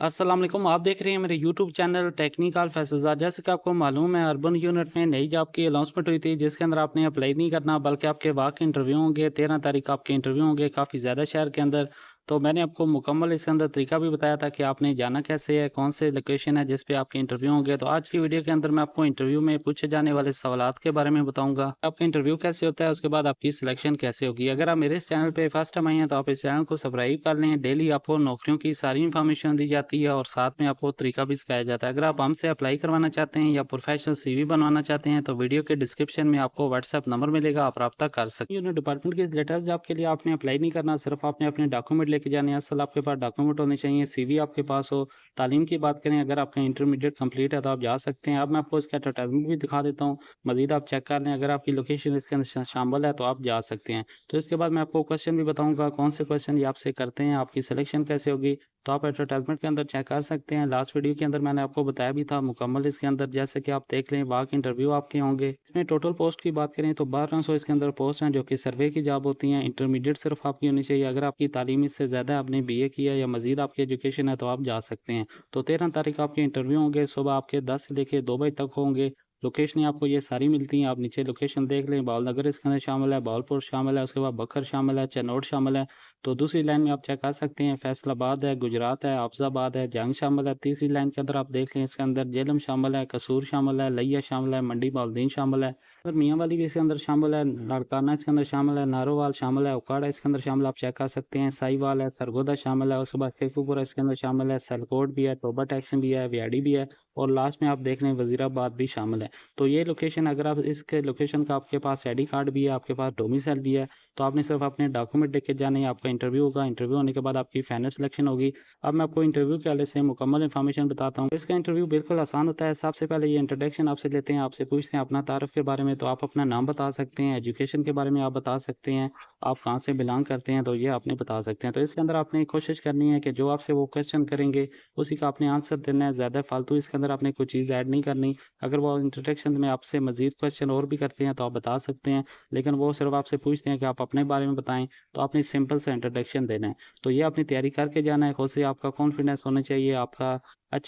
अस्सलाम वालेकुम। आप देख रहे हैं मेरे यूट्यूब चैनल टेक्निकल फैसज़ा। जैसे कि आपको मालूम है, अर्बन यूनिट में नई जॉब की अनाउंसमेंट हुई थी, जिसके अंदर आपने अप्लाई नहीं करना बल्कि आपके वॉक इंटरव्यू होंगे। 13 तारीख को आपके इंटरव्यू होंगे काफ़ी ज़्यादा शहर के अंदर। तो मैंने आपको मुकम्मल इसके अंदर तरीका भी बताया था कि आपने जाना कैसे है, कौन से लोकेशन है जिस पे आपके इंटरव्यू होंगे। तो आज की वीडियो के अंदर मैं आपको इंटरव्यू में पूछे जाने वाले सवालात के बारे में बताऊंगा। आपका इंटरव्यू कैसे होता है, उसके बाद आपकी सिलेक्शन कैसे होगी। अगर आप मेरे इस चैनल पे फर्स्ट टाइम आए हैं तो आप इस चैनल को सब्सक्राइब कर लें। डेली आपको नौकरियों की सारी इन्फॉर्मेशन दी जाती है और साथ में आपको तरीका भी सिखाया जाता है। अगर आप हमसे अप्लाई करवाना चाहते हैं या प्रोफेशनल सीवी बनवाना चाहते हैं तो वीडियो के डिस्क्रिप्शन में आपको व्हाट्सएप नंबर मिलेगा, आप रब्ता कर सकते हैं। डिपार्टमेंट की लेटेस्ट जॉब के लिए आपने अप्लाई नहीं करना, सिर्फ आपने अपने डॉक्यूमेंट लेके जाने हैं। असल आपके पास डॉक्यूमेंट होने चाहिए, सीवी आपके पास हो। तालीम की बात करें, अगर आपका इंटरमीडिएट कंप्लीट है तो आप जा सकते हैं। अब मैं आपको इसका एडवर्टाइजमेंट भी दिखा देता हूँ, मजीद आप चेक कर लें। अगर आपकी लोकेशन इसके अंदर शामिल है तो आप जा सकते हैं। तो इसके बाद मैं आपको क्वेश्चन भी बताऊंगा, कौन से क्वेश्चन ये आपसे करते हैं, आपकी सिलेक्शन कैसे होगी। तो आप एडवर्टाइजमेंट के अंदर चेक कर सकते हैं। लास्ट वीडियो के अंदर मैंने आपको बताया भी था मुकम्मल इसके अंदर, जैसे कि आप देख लें वाक इंटरव्यू आपके होंगे। इसमें टोटल पोस्ट की बात करें तो 1200 इसके अंदर पोस्ट हैं जो कि सर्वे की जॉब होती हैं। इंटरमीडिएट सिर्फ आपकी होनी चाहिए। अगर आपकी तालीम इससे ज़्यादा आपने बीए किया या मजीद आपकी एजुकेशन है तो आप जा सकते हैं। तो 13 तारीख आपके इंटरव्यू होंगे, सुबह आपके 10 से लेकर 2 बजे तक होंगे। लोकेशनें आपको ये सारी मिलती हैं, आप नीचे लोकेशन देख लें। बावलनगर इसके अंदर शामिल है, बावलपुर शामिल है, उसके बाद बखर शामिल है, चनौड़ शामिल है। तो दूसरी लाइन में आप चेक कर सकते हैं फैसलाबाद है, गुजरात है, हाफजाबाद है, जंग शामिल है। तीसरी लाइन के अंदर आप देख लें, इसके अंदर जेलम शामिल है, कसूर शामिल है, लिया शामिल है, मंडी बाउद्दीन शामिल है, मियाँ वाली भी इसके अंदर शामिल है, लाड़काना इसके अंदर शामिल है, नारोवाल शामिल है, उकाड़ा इसके अंदर शामिल है, आप चेक कर सकते हैं। साहिवाल है, सरगोदा शामिल है, उसके बाद शेखुपुरा इसके अंदर शामिल है, सलकोट भी है, टोबा टैक्सन भी है, व्याड़ी भी है, और लास्ट में आप देख लें वजीराबाद भी शामिल है। तो ये लोकेशन, अगर आप इसके लोकेशन का आपके पास आईडी कार्ड भी है, आपके पास डोमिसाइल भी है, तो आपने सिर्फ अपने डॉक्यूमेंट लेके जाने हैं। आपका इंटरव्यू होगा, इंटरव्यू होने के बाद आपकी फाइनल सिलेक्शन होगी। अब मैं आपको इंटरव्यू के हवाले से मुकम्मल इन्फॉर्मेशन बताता हूँ। इसका इंटरव्यू बिल्कुल आसान होता है। सबसे पहले ये इंट्रोडक्शन आपसे लेते हैं, आपसे पूछते हैं अपना तारुफ के बारे में। तो आप अपना नाम बता सकते हैं, एजुकेशन के बारे में आप बता सकते हैं, आप कहाँ से बिलोंग करते हैं तो ये आपने बता सकते हैं। तो इसके अंदर आपने कोशिश करनी है कि जो आपसे वो क्वेश्चन करेंगे उसी का आपने आंसर देना है। ज़्यादा फालतू इसके अंदर आपने कोई चीज़ ऐड नहीं करनी। अगर वो इंट्रोडक्शन में आपसे मज़ीद क्वेश्चन और भी करते हैं तो आप बता सकते हैं, लेकिन वो सिर्फ आपसे पूछते हैं कि आप अपने बारे में बताएं, तो आपने सिंपल सा इंट्रोडक्शन देना है। तो ये अपनी तैयारी करके जाना है, खुद से आपका कॉन्फिडेंस होना चाहिए, आपका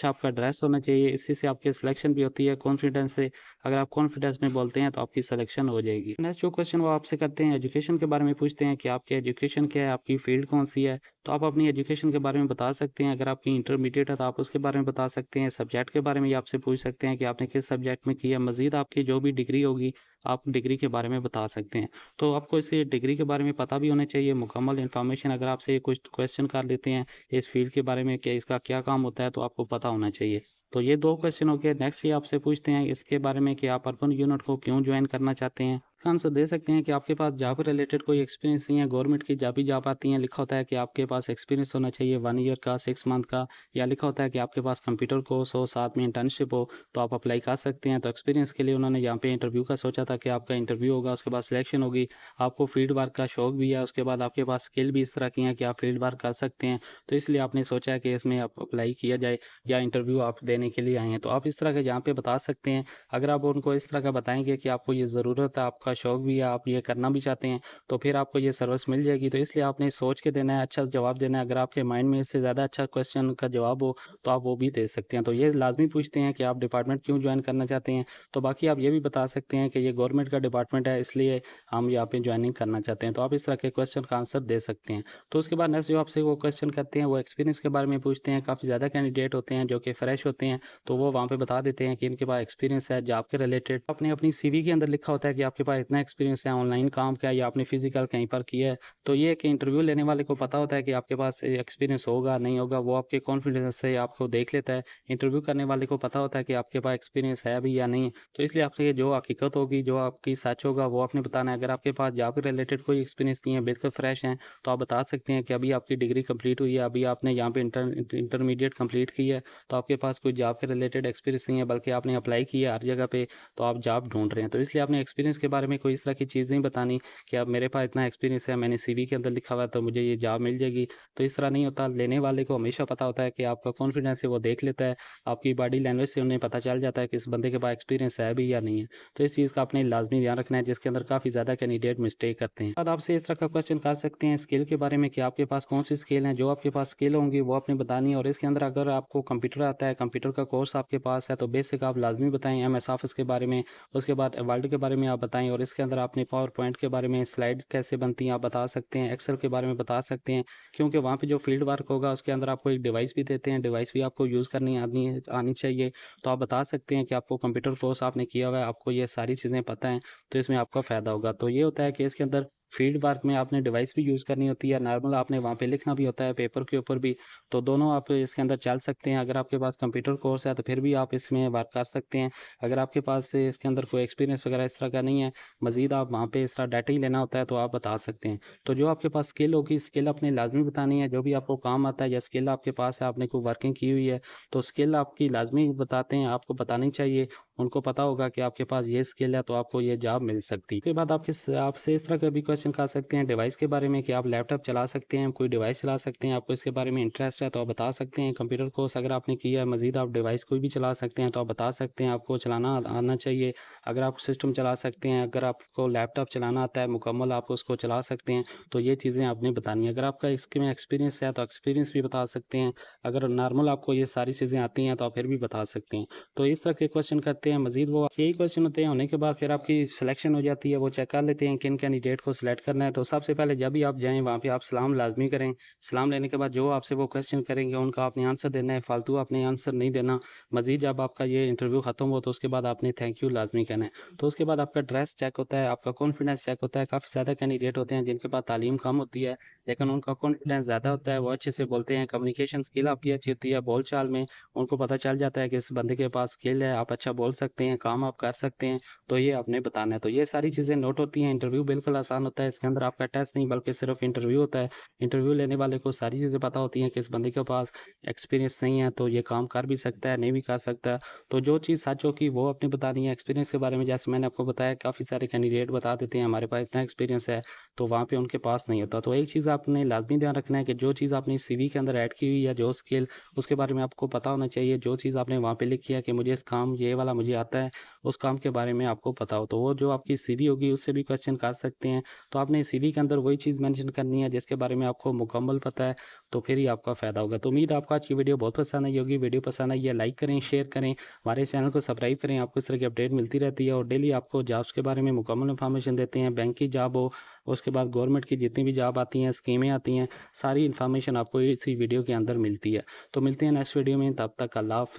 आपका ड्रेस होना चाहिए। इसी से आपकी सिलेक्शन भी होती है, कॉन्फिडेंस से। अगर आप कॉन्फिडेंस में बोलते हैं तो आपकी सिलेक्शन हो जाएगी। नेक्स्ट जो क्वेश्चन वो आपसे करते हैं, एजुकेशन के बारे में पूछते हैं कि आपकी एजुकेशन क्या है, आपकी फील्ड कौन सी है। तो आप अपनी एजुकेशन के बारे में बता सकते हैं। अगर आपकी इंटरमीडिएट है तो आप उसके बारे में बता सकते हैं। सब्जेक्ट के बारे में ये आपसे पूछ सकते हैं कि आपने किस सब्जेक्ट में किया। मजीद आपकी जो भी डिग्री होगी आप डिग्री के बारे में बता सकते हैं। तो आपको इस डिग्री के बारे में पता भी होना चाहिए, मुकम्मल इन्फॉर्मेशन। अगर आपसे ये कुछ क्वेश्चन कर लेते हैं इस फील्ड के बारे में कि इसका क्या काम होता है, तो आपको पता होना चाहिए। तो ये 2 क्वेश्चन हो गए। नेक्स्ट ये आपसे पूछते हैं इसके बारे में कि आप अर्बन यूनिट को क्यों ज्वाइन करना चाहते हैं। इसका आंसर दे सकते हैं कि आपके पास जॉब रिलेटेड कोई एक्सपीरियंस नहीं है। गवर्नमेंट की जॉब ही जॉब आती हैं, लिखा होता है कि आपके पास एक्सपीरियंस होना चाहिए 1 ईयर का, 6 मंथ का, या लिखा होता है कि आपके पास कंप्यूटर कोर्स हो, साथ में इंटर्नशिप हो, तो आप अप्लाई कर सकते हैं। तो एक्सपीरियंस के लिए उन्होंने यहाँ पे इंटरव्यू का सोचा था कि आपका इंटरव्यू होगा, उसके बाद सिलेक्शन होगी। आपको फील्ड वर्क का शौक भी है, उसके बाद आपके पास स्किल भी इस तरह की हैं कि आप फील्ड वर्क कर सकते हैं। तो इसलिए आपने सोचा है कि इसमें आप अप्लाई किया जाए या इंटरव्यू आप देने के लिए आए हैं। तो आप इस तरह के यहाँ पे बता सकते हैं। अगर आप उनको इस तरह का बताएंगे कि आपको ये ज़रूरत है, आपका शौक भी है, आप ये करना भी चाहते हैं, तो फिर आपको ये सर्विस मिल जाएगी। तो इसलिए आपने सोच के देना है, अच्छा जवाब देना है। अगर आपके माइंड में इससे ज़्यादा अच्छा क्वेश्चन का जवाब हो तो आप वो भी दे सकते हैं। तो ये लाजमी पूछते हैं कि आप डिपार्टमेंट क्यों ज्वाइन करना चाहते हैं। तो बाकी आप ये भी बता सकते हैं कि ये गवर्नमेंट का डिपार्टमेंट है, इसलिए हम यहाँ पे ज्वाइनिंग करना चाहते हैं। तो आप इस तरह के क्वेश्चन का आंसर दे सकते हैं। तो उसके बाद नेक्स्ट जो आपसे वो क्वेश्चन करते हैं वो एक्सपीरियंस के बारे में पूछते हैं। काफ़ी ज़्यादा कैंडिडेट होते हैं जो कि फ्रेश होते हैं, तो वो वहाँ पे बता देते हैं कि इनके पास एक्सपीरियंस है जॉब के रिलेटेड। आपने अपनी सीवी के अंदर लिखा होता है कि आपके पास इतना एक्सपीरियंस है, ऑनलाइन काम किया या आपने फिजिकल कहीं पर किया है। तो ये कि इंटरव्यू लेने वाले को पता होता है कि आपके पास एक्सपीरियंस होगा नहीं होगा, वो आपके कॉन्फिडेंस से आपको देख लेता है। इंटरव्यू करने वाले को पता होता है कि आपके पास एक्सपीरियंस है भी या नहीं। तो इसलिए आपसे जो हकीकत होगी, जो आपकी सच होगा, वो आपने बताना है। अगर आपके पास जॉब के रिलेटेड कोई एक्सपीरियंस नहीं है, बिल्कुल फ्रेश हैं, तो आप बता सकते हैं कि अभी आपकी डिग्री कंप्लीट हुई है, अभी आपने यहाँ पे इंटरमीडिएट कंप्लीट की है, तो आपके पास कोई जॉब के रिलेटेड एक्सपीरियंस नहीं है, बल्कि आपने अप्लाई किया हर जगह पे, तो आप जॉब ढूंढ रहे हैं। तो इसलिए आपने एक्सपीरियंस के बारे बारे में कोई इस तरह की चीज़ नहीं बतानी कि अब मेरे पास इतना एक्सपीरियंस है, मैंने सीवी के अंदर लिखा हुआ है तो मुझे ये जॉब मिल जाएगी। तो इस तरह नहीं होता, लेने वाले को हमेशा पता होता है कि आपका कॉन्फिडेंस है वो देख लेता है, आपकी बॉडी लैंग्वेज से उन्हें पता चल जाता है कि इस बंदे के पास एक्सपीरियंस है भी या नहीं है। तो इस चीज़ का आपने लाज़मी ध्यान रखना है, जिसके अंदर काफ़ी ज़्यादा कैंडिडेट मिस्टेक करते हैं। अब आपसे इस तरह का क्वेश्चन कर सकते हैं स्किल के बारे में कि आपके पास कौन-सी स्किल हैं, जो आपके पास स्किल होंगी वो आपने बतानी है। और इसके अंदर अगर आपको कंप्यूटर आता है, कंप्यूटर का कोर्स आपके पास है, तो बेसिक आप लाज़मी बताएँ एमएस ऑफिस के बारे में, उसके बाद वर्ड के बारे में आप बताएँ, और इसके अंदर आपने पावर पॉइंट के बारे में, स्लाइड कैसे बनती हैं आप बता सकते हैं, एक्सेल के बारे में बता सकते हैं। क्योंकि वहाँ पे जो फील्ड वर्क होगा उसके अंदर आपको एक डिवाइस भी देते हैं, डिवाइस भी आपको यूज़ करनी आनी चाहिए। तो आप बता सकते हैं कि आपको कंप्यूटर कोर्स आपने किया हुआ है, आपको ये सारी चीज़ें पता हैं, तो इसमें आपका फ़ायदा होगा। तो ये होता है कि इसके अंदर फील्ड वर्क में आपने डिवाइस भी यूज़ करनी होती है, नॉर्मल आपने वहाँ पे लिखना भी होता है पेपर के ऊपर भी, तो दोनों आप इसके अंदर चल सकते हैं। अगर आपके पास कंप्यूटर कोर्स है तो फिर भी आप इसमें वर्क कर सकते हैं। अगर आपके पास इसके अंदर कोई एक्सपीरियंस वगैरह इस तरह का नहीं है, मज़ीद आप वहाँ पे इस तरह डाटा ही लेना होता है, तो आप बता सकते हैं। तो जो आपके पास स्किल होगी, स्किल आपने लाज़मी बतानी है, जो भी आपको काम आता है या स्किल आपके पास है, आपने कोई वर्किंग की हुई है, तो स्किल आपकी लाज़मी बताते हैं, आपको बतानी चाहिए। उनको पता होगा कि आपके पास ये स्किल है तो आपको ये जॉब मिल सकती है। उसके बाद आपसे इस तरह का भी क्वेश्चन कर सकते हैं डिवाइस के बारे में कि आप लैपटॉप चला सकते हैं, कोई डिवाइस चला सकते हैं, आपको इसके बारे में इंटरेस्ट है तो आप बता सकते हैं। कंप्यूटर कोर्स अगर आपने किया है, मज़ीद आप डिवाइस कोई भी चला सकते हैं तो आप बता सकते हैं, आपको चलाना आना चाहिए। अगर आप सिस्टम चला सकते हैं, अगर आपको लैपटॉप चलाना आता है मुकम्मल, आप उसको चला सकते हैं, तो ये चीज़ें आपने बतानी है। अगर आपका इसमें एक्सपीरियंस है तो एक्सपीरियंस भी बता सकते हैं। अगर नॉर्मल आपको ये सारी चीज़ें आती हैं तो आप फिर भी बता सकते हैं। तो इस तरह के क्वेश्चन करते हैं। मज़ीद वो यही क्वेश्चन होते हैं, होने के बाद फिर आपकी सिलेक्शन हो जाती है, वो चेक कर लेते हैं किन कैंडिडेट को सिलेक्ट करना है। तो सबसे पहले जब भी आप जाएँ वहाँ पे आप सलाम लाज़मी करें। सलाम लेने के बाद जो आपसे वो क्वेश्चन करेंगे उनका आपने आंसर देना है, फालतू आपने आंसर नहीं देना। मज़ीद जब आपका ये इंटरव्यू ख़त्म हो तो उसके बाद आपने थैंक यू लाज़मी कहना है। तो उसके बाद आपका ड्रेस चेक होता है, आपका कॉन्फिडेंस चेक होता है। काफ़ी ज़्यादा कैंडिडेट होते हैं जिनके पास तालीम कम होती है, लेकिन उनका कॉन्फिडेंस ज़्यादा होता है, वो अच्छे से बोलते हैं, कम्युनिकेशन स्किल आपकी अच्छी होती है, बोल-चाल में उनको पता चल जाता है कि इस बंदे के पास स्किल है, आप अच्छा बोल सकते हैं, काम आप कर सकते हैं, तो ये आपने बताना है। तो ये सारी चीज़ें नोट होती हैं। इंटरव्यू बिल्कुल आसान होता है, इसके अंदर आपका टेस्ट नहीं बल्कि सिर्फ इंटरव्यू होता है। इंटरव्यू लेने वाले को सारी चीज़ें पता होती हैं कि इस बंदे के पास एक्सपीरियंस नहीं है, तो ये काम कर भी सकता है, नहीं भी कर सकता। तो जो चीज़ सच होगी वो आपने बतानी है। एक्सपीरियंस के बारे में जैसे मैंने आपको बताया, काफ़ी सारे कैंडिडेट बता देते हैं हमारे पास इतना एक्सपीरियंस है, तो वहाँ पे उनके पास नहीं होता। तो एक चीज़ आपने लाज़मी ध्यान रखना है कि जो चीज़ आपने सीवी के अंदर ऐड की हुई है, जो स्किल, उसके बारे में आपको पता होना चाहिए। जो चीज़ आपने वहाँ पे लिखी है कि मुझे इस काम ये वाला मुझे आता है, उस काम के बारे में आपको पता हो, तो वो जो आपकी सीवी होगी उससे भी क्वेश्चन कर सकते हैं। तो आपने सीवी के अंदर वही चीज़ मेंशन करनी है जिसके बारे में आपको मुकम्मल पता है, तो फिर ही आपका फ़ायदा होगा। तो उम्मीद है आपको आज की वीडियो बहुत पसंद आई होगी। वीडियो पसंद आई है लाइक करें, शेयर करें, हमारे चैनल को सब्सक्राइब करें। आपको इस तरह की अपडेट मिलती रहती है और डेली आपको जॉब्स के बारे में मुकम्मल इन्फॉर्मेशन देते हैं। बैंक की जॉब हो, उसके बाद गवर्नमेंट की जितनी भी जॉब आती हैं, स्कीमें आती हैं, सारी इन्फॉर्मेशन आपको इसी वीडियो के अंदर मिलती है। तो मिलते हैं नेक्स्ट वीडियो में, तब तक अल्लाह हाफ़िज़।